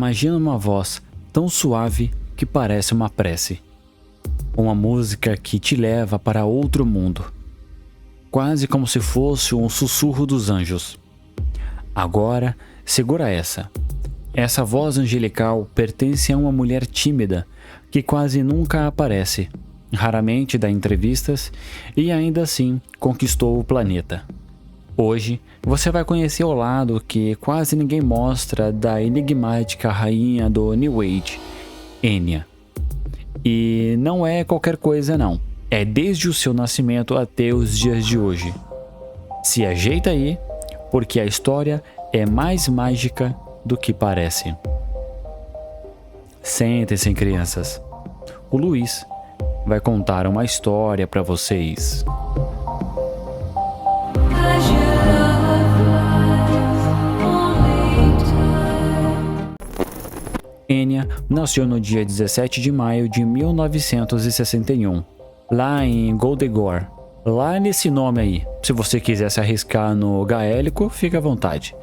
Imagina uma voz tão suave que parece uma prece. Uma música que te leva para outro mundo, quase como se fosse um sussurro dos anjos. Agora, segura essa. Essa voz angelical pertence a uma mulher tímida que quase nunca aparece, raramente dá entrevistas e ainda assim conquistou o planeta. Hoje, você vai conhecer o lado que quase ninguém mostra da enigmática rainha do New Age, Enya. E não é qualquer coisa não, é desde o seu nascimento até os dias de hoje. Se ajeita aí, porque a história é mais mágica do que parece. Sentem-se, crianças. O Luiz vai contar uma história para vocês. Enya nasceu no dia 17 de maio de 1961, lá em Goldegore. Lá nesse nome aí, se você quiser se arriscar no gaélico, fica à vontade.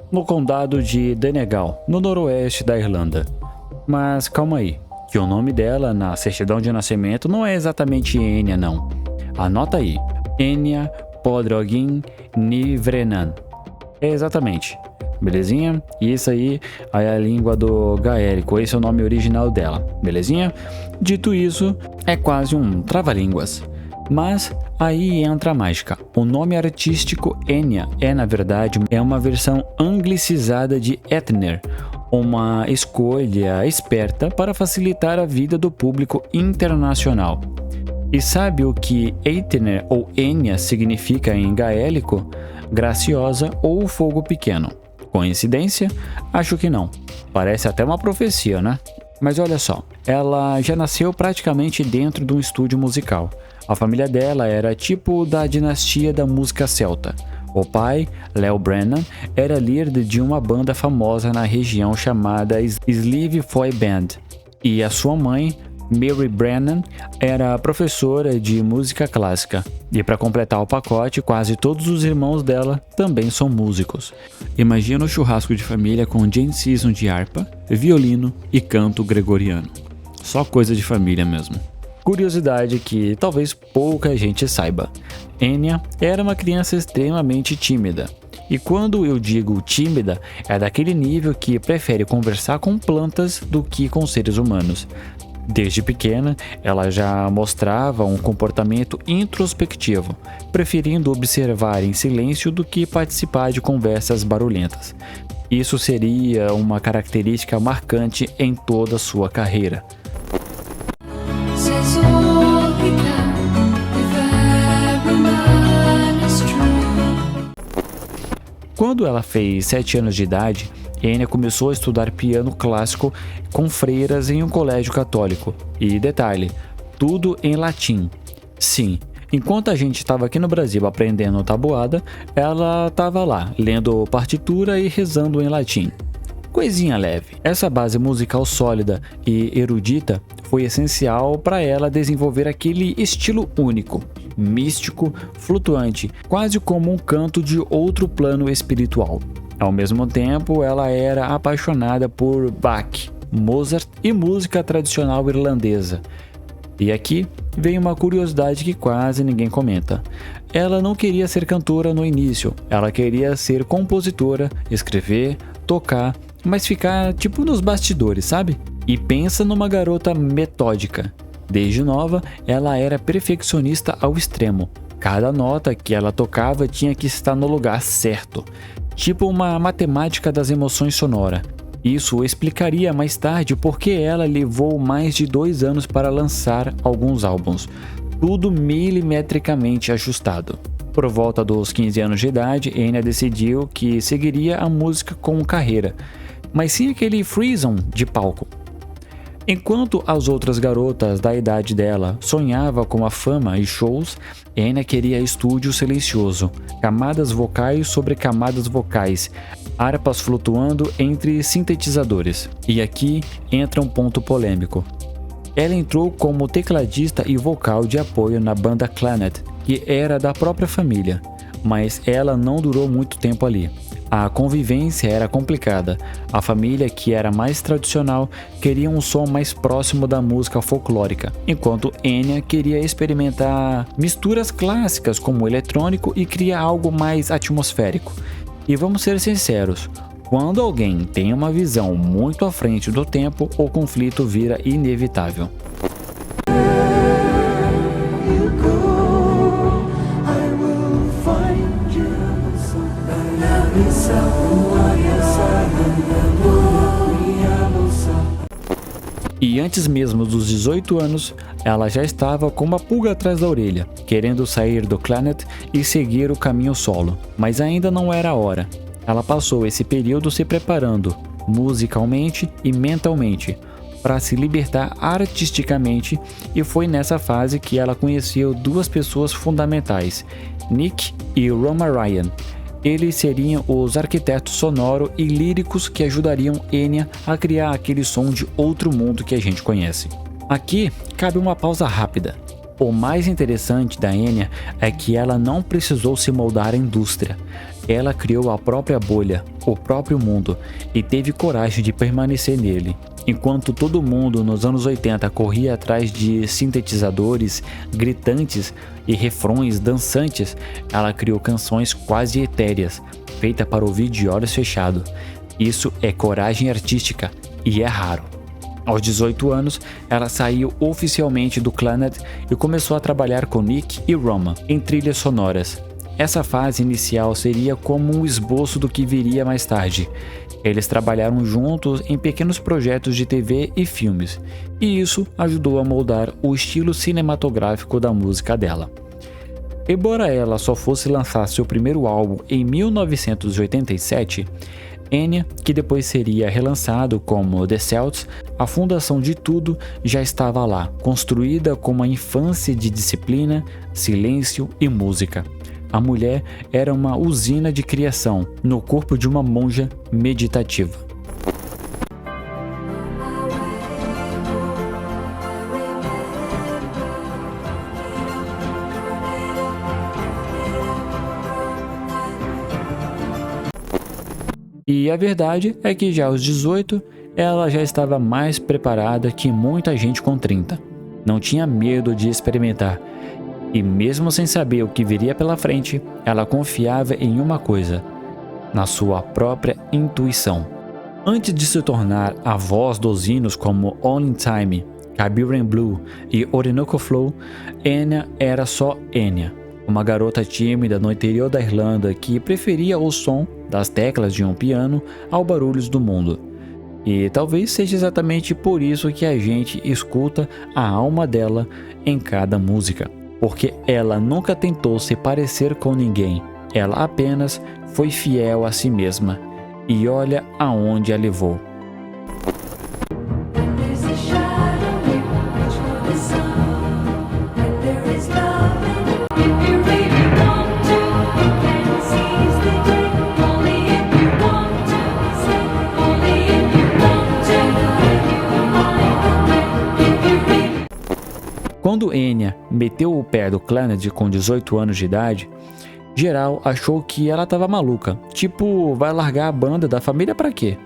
No condado de Donegal, no noroeste da Irlanda. Mas calma aí, que o nome dela na certidão de nascimento não é exatamente Enya não. Anota aí, Enya Podrogin Nivrenan. É exatamente, belezinha? Isso aí é a língua do gaélico, esse é o nome original dela, belezinha? Dito isso, é quase um trava-línguas. Mas aí entra a mágica. O nome artístico Enya na verdade, uma versão anglicizada de Ethner, uma escolha esperta para facilitar a vida do público internacional. E sabe o que Ethner ou Enya significa em gaélico? Graciosa ou fogo pequeno. Coincidência? Acho que não. Parece até uma profecia, né? Mas olha só, ela já nasceu praticamente dentro de um estúdio musical. A família dela era tipo da dinastia da música celta. O pai, Leo Brennan, era líder de uma banda famosa na região chamada Slieve Foy Band. E a sua mãe, Mary Brennan, era professora de música clássica. E para completar o pacote, quase todos os irmãos dela também são músicos. Imagina o churrasco de família com jam session de harpa, violino e canto gregoriano. Só coisa de família mesmo. Curiosidade que talvez pouca gente saiba. Enya era uma criança extremamente tímida. E quando eu digo tímida, é daquele nível que prefere conversar com plantas do que com seres humanos. Desde pequena, ela já mostrava um comportamento introspectivo, preferindo observar em silêncio do que participar de conversas barulhentas. Isso seria uma característica marcante em toda a sua carreira. Quando ela fez 7 anos de idade, Enya começou a estudar piano clássico com freiras em um colégio católico. E detalhe, tudo em latim. Sim, enquanto a gente estava aqui no Brasil aprendendo tabuada, ela estava lá, lendo partitura e rezando em latim. Coisinha leve. Essa base musical sólida e erudita foi essencial para ela desenvolver aquele estilo único, místico, flutuante, quase como um canto de outro plano espiritual. Ao mesmo tempo, ela era apaixonada por Bach, Mozart e música tradicional irlandesa. E aqui vem uma curiosidade que quase ninguém comenta. Ela não queria ser cantora no início, ela queria ser compositora, escrever, tocar, mas ficar tipo nos bastidores, sabe? E pensa numa garota metódica. Desde nova, ela era perfeccionista ao extremo. Cada nota que ela tocava tinha que estar no lugar certo. Tipo uma matemática das emoções sonora. Isso explicaria mais tarde por que ela levou mais de 2 anos para lançar alguns álbuns. Tudo milimetricamente ajustado. Por volta dos 15 anos de idade, Enya decidiu que seguiria a música como carreira, mas sem aquele freezon de palco. Enquanto as outras garotas da idade dela sonhavam com a fama e shows, Enya queria estúdio silencioso, camadas vocais sobre camadas vocais, harpas flutuando entre sintetizadores. E aqui entra um ponto polêmico. Ela entrou como tecladista e vocal de apoio na banda Clannad, que era da própria família, mas ela não durou muito tempo ali. A convivência era complicada. A família, que era mais tradicional, queria um som mais próximo da música folclórica, enquanto Enya queria experimentar misturas clássicas como eletrônico e criar algo mais atmosférico. E vamos ser sinceros, quando alguém tem uma visão muito à frente do tempo, o conflito vira inevitável. E antes mesmo dos 18 anos, ela já estava com uma pulga atrás da orelha, querendo sair do Clannad e seguir o caminho solo, mas ainda não era a hora. Ela passou esse período se preparando, musicalmente e mentalmente, para se libertar artisticamente, e foi nessa fase que ela conheceu duas pessoas fundamentais, Nick e Roma Ryan. Eles seriam os arquitetos sonoro e líricos que ajudariam Enya a criar aquele som de outro mundo que a gente conhece. Aqui cabe uma pausa rápida. O mais interessante da Enya é que ela não precisou se moldar à indústria. Ela criou a própria bolha, o próprio mundo, e teve coragem de permanecer nele. Enquanto todo mundo nos anos 80 corria atrás de sintetizadores gritantes e refrões dançantes, ela criou canções quase etéreas, feitas para ouvir de olhos fechados. Isso é coragem artística e é raro. Aos 18 anos, ela saiu oficialmente do Clannad e começou a trabalhar com Nick e Roma em trilhas sonoras. Essa fase inicial seria como um esboço do que viria mais tarde. Eles trabalharam juntos em pequenos projetos de TV e filmes, e isso ajudou a moldar o estilo cinematográfico da música dela. Embora ela só fosse lançar seu primeiro álbum em 1987, Enya, que depois seria relançado como The Celts, a fundação de tudo já estava lá, construída com uma infância de disciplina, silêncio e música. A mulher era uma usina de criação no corpo de uma monja meditativa. E a verdade é que já aos 18, ela já estava mais preparada que muita gente com 30. Não tinha medo de experimentar. E mesmo sem saber o que viria pela frente, ela confiava em uma coisa: na sua própria intuição. Antes de se tornar a voz dos hinos como All in Time, Caribbean Blue e Orinoco Flow, Enya era só Enya, uma garota tímida no interior da Irlanda que preferia o som das teclas de um piano aos barulhos do mundo. E talvez seja exatamente por isso que a gente escuta a alma dela em cada música. Porque ela nunca tentou se parecer com ninguém, ela apenas foi fiel a si mesma, e olha aonde a levou. Quando Enya meteu o pé do Clannad com 18 anos de idade, geral achou que ela tava maluca, tipo, vai largar a banda da família pra quê?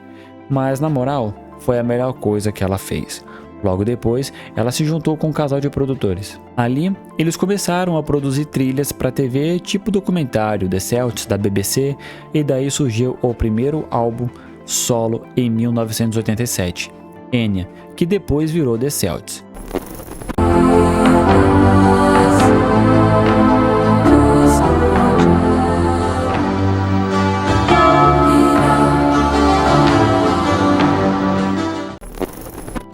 Mas na moral, foi a melhor coisa que ela fez. Logo depois, ela se juntou com um casal de produtores. Ali, eles começaram a produzir trilhas para TV tipo documentário The Celts da BBC, e daí surgiu o primeiro álbum solo em 1987, Enya, que depois virou The Celts.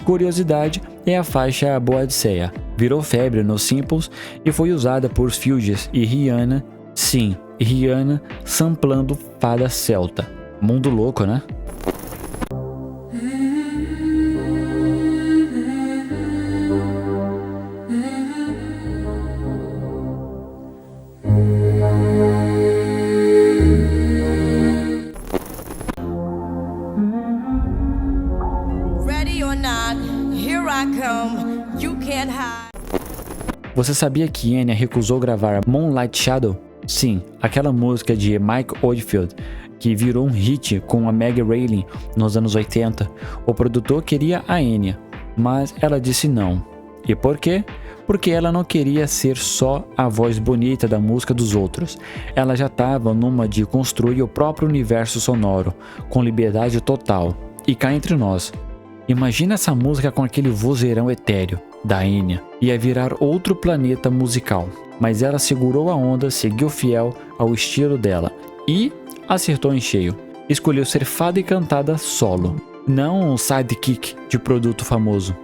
Curiosidade é a faixa Boadicea. Virou febre nos Simples e foi usada por Fugees e Rihanna. Sim, Rihanna samplando Fada Celta. Mundo louco, né? Você sabia que Enya recusou gravar Moonlight Shadow? Sim, aquela música de Mike Oldfield que virou um hit com a Meg Raylan nos anos 80. O produtor queria a Enya, mas ela disse não. E por quê? Porque ela não queria ser só a voz bonita da música dos outros. Ela já estava numa de construir o próprio universo sonoro, com liberdade total. E cá entre nós, imagina essa música com aquele vozeirão etéreo da Enya. Ia virar outro planeta musical. Mas ela segurou a onda, seguiu fiel ao estilo dela e acertou em cheio. Escolheu ser fada e cantada solo, não um sidekick de produto famoso.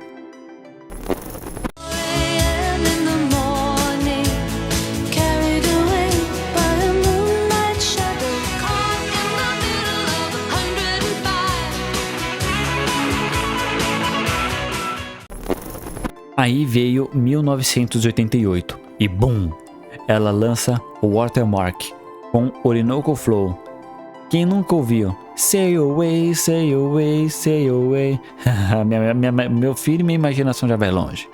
Aí veio 1988 e BUM! Ela lança Watermark com Orinoco Flow. Quem nunca ouviu? Say away, say away, say away. Meu filho e minha imaginação já vai longe.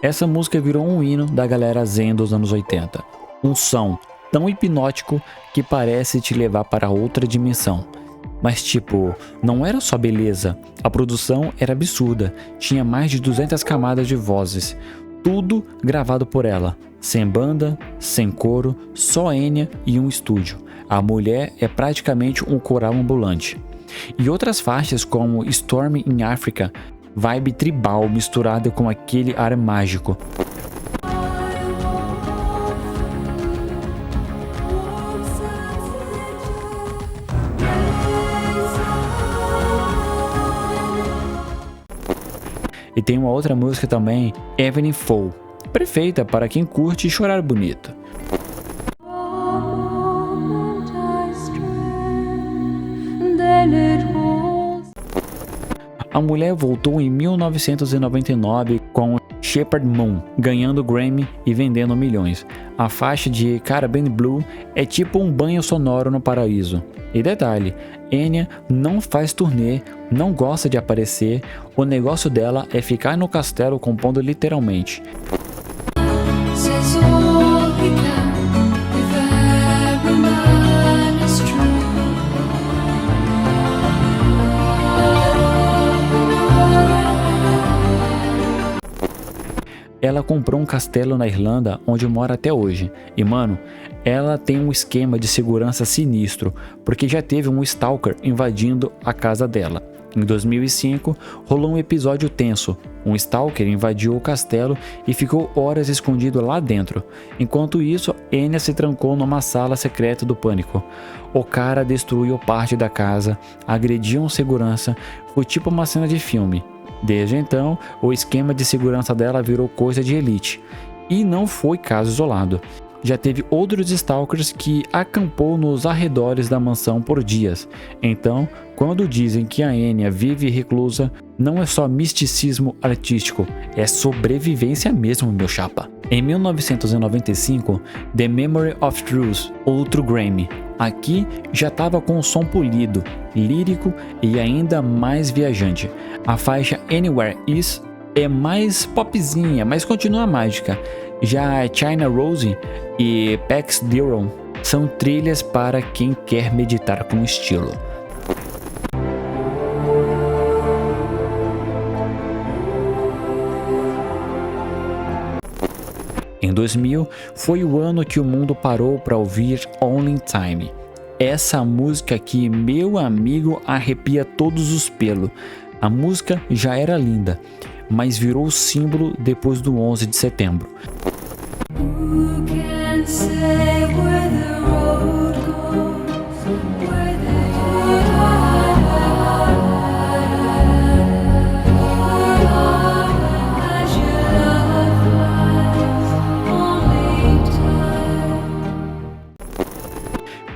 Essa música virou um hino da galera zen dos anos 80. Um som tão hipnótico que parece te levar para outra dimensão. Mas tipo, não era só beleza, a produção era absurda, tinha mais de 200 camadas de vozes, tudo gravado por ela, sem banda, sem coro, só Enya e um estúdio. A mulher é praticamente um coral ambulante. E outras faixas como Storm in Africa, vibe tribal misturada com aquele ar mágico. E tem uma outra música também, Evening Fall, perfeita para quem curte chorar bonito. A mulher voltou em 1999 com Shepherd Moon, ganhando Grammy e vendendo milhões. A faixa de Caribbean Blue é tipo um banho sonoro no paraíso. E detalhe, Enya não faz turnê, não gosta de aparecer, o negócio dela é ficar no castelo compondo literalmente. Ela comprou um castelo na Irlanda onde mora até hoje. E mano, ela tem um esquema de segurança sinistro, porque já teve um stalker invadindo a casa dela. Em 2005, rolou um episódio tenso. Um stalker invadiu o castelo e ficou horas escondido lá dentro. Enquanto isso, Enya se trancou numa sala secreta do pânico. O cara destruiu parte da casa, agrediu um segurança, foi tipo uma cena de filme. Desde então, o esquema de segurança dela virou coisa de elite. E não foi caso isolado. Já teve outros stalkers que acampou nos arredores da mansão por dias. Então, quando dizem que a Enya vive reclusa, não é só misticismo artístico, é sobrevivência mesmo, meu chapa. Em 1995, The Memory of Truth, outro Grammy. Aqui já estava com um som polido, lírico e ainda mais viajante. A faixa Anywhere Is é mais popzinha, mas continua mágica. Já China Rose e Pax Diron são trilhas para quem quer meditar com estilo. Em 2000, foi o ano que o mundo parou para ouvir Only in Time. Essa música aqui, meu amigo, arrepia todos os pelos. A música já era linda, mas virou símbolo depois do 11 de setembro.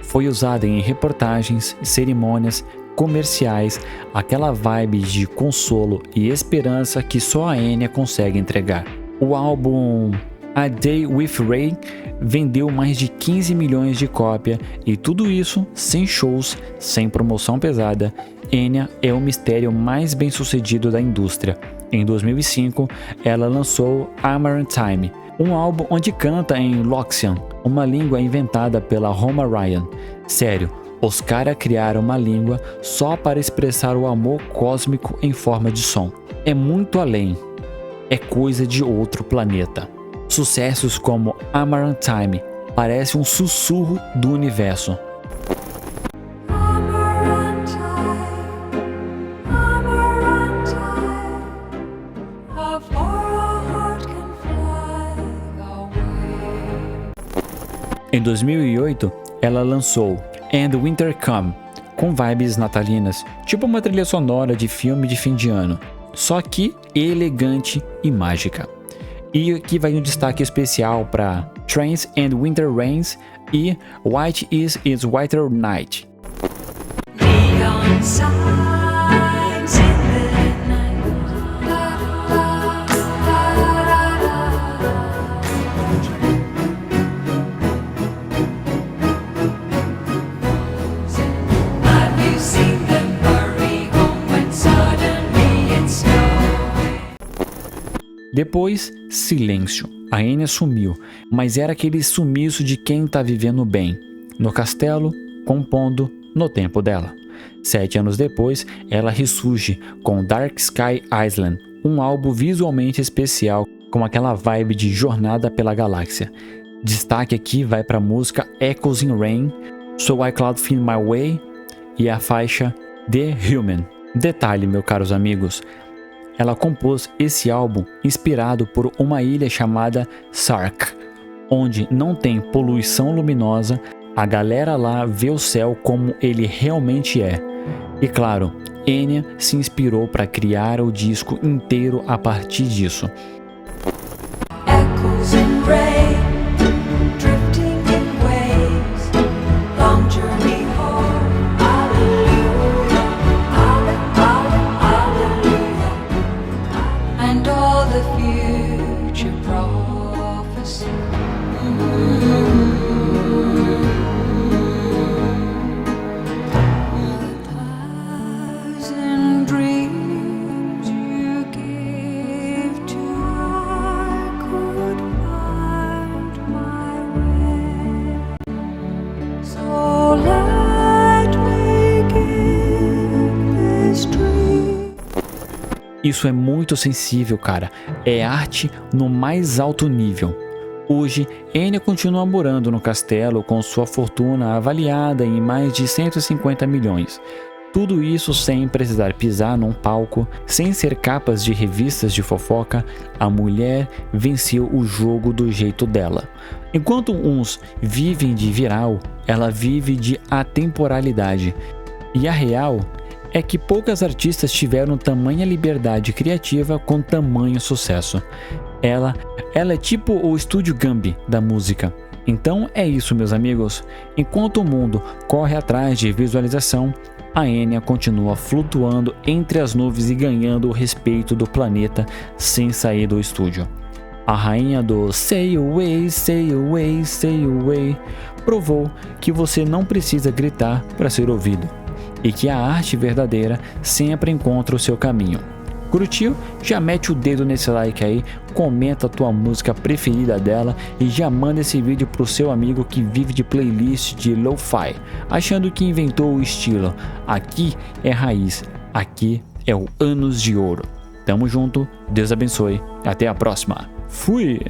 Foi usada em reportagens, cerimônias, comerciais, aquela vibe de consolo e esperança que só a Enya consegue entregar. O álbum A Day with Ray vendeu mais de 15 milhões de cópias e tudo isso sem shows, sem promoção pesada Enya é o mistério mais bem sucedido da indústria. Em 2005, ela lançou Amaranth Time, um álbum onde canta em Loxian, uma língua inventada pela Roma Ryan. Sério, os caras criaram uma língua só para expressar o amor cósmico em forma de som. É muito além. É coisa de outro planeta. Sucessos como Amaranth Time parece um sussurro do universo. Em 2008, ela lançou And Winter Come, com vibes natalinas, tipo uma trilha sonora de filme de fim de ano, só que elegante e mágica. E aqui vai um destaque especial para Trains and Winter Rains e White is Its Whiter Night. Neon signs in the night. Have you seen them hurry home when suddenly it's snowing? Depois, silêncio. A Enya sumiu, mas era aquele sumiço de quem tá vivendo bem, no castelo, compondo no tempo dela. 7 anos depois, ela ressurge com Dark Sky Island, um álbum visualmente especial com aquela vibe de jornada pela galáxia. Destaque aqui vai para a música Echoes in Rain, So I Cloud Find My Way e a faixa The Human. Detalhe, meus caros amigos, ela compôs esse álbum inspirado por uma ilha chamada Sark, onde não tem poluição luminosa, a galera lá vê o céu como ele realmente é. E claro, Enya se inspirou para criar o disco inteiro a partir disso. Echoes in rain, drifting in waves, long journey home, hallelujah, hallelujah, and all the future prophecy. Isso é muito sensível, cara. É arte no mais alto nível. Hoje, Enya continua morando no castelo com sua fortuna avaliada em mais de 150 milhões. Tudo isso sem precisar pisar num palco, sem ser capas de revistas de fofoca. A mulher venceu o jogo do jeito dela. Enquanto uns vivem de viral, ela vive de atemporalidade. E a real é que poucas artistas tiveram tamanha liberdade criativa com tamanho sucesso. Ela é tipo o Estúdio Gambi da música. Então é isso, meus amigos. Enquanto o mundo corre atrás de visualização, a Enya continua flutuando entre as nuvens e ganhando o respeito do planeta sem sair do estúdio. A rainha do Say Away, Say Away, Say Away provou que você não precisa gritar para ser ouvido e que a arte verdadeira sempre encontra o seu caminho. Curtiu? Já mete o dedo nesse like aí, comenta a tua música preferida dela e já manda esse vídeo pro seu amigo que vive de playlist de lo-fi, achando que inventou o estilo. Aqui é raiz, aqui é o Anos de Ouro. Tamo junto, Deus abençoe, até a próxima. Fui!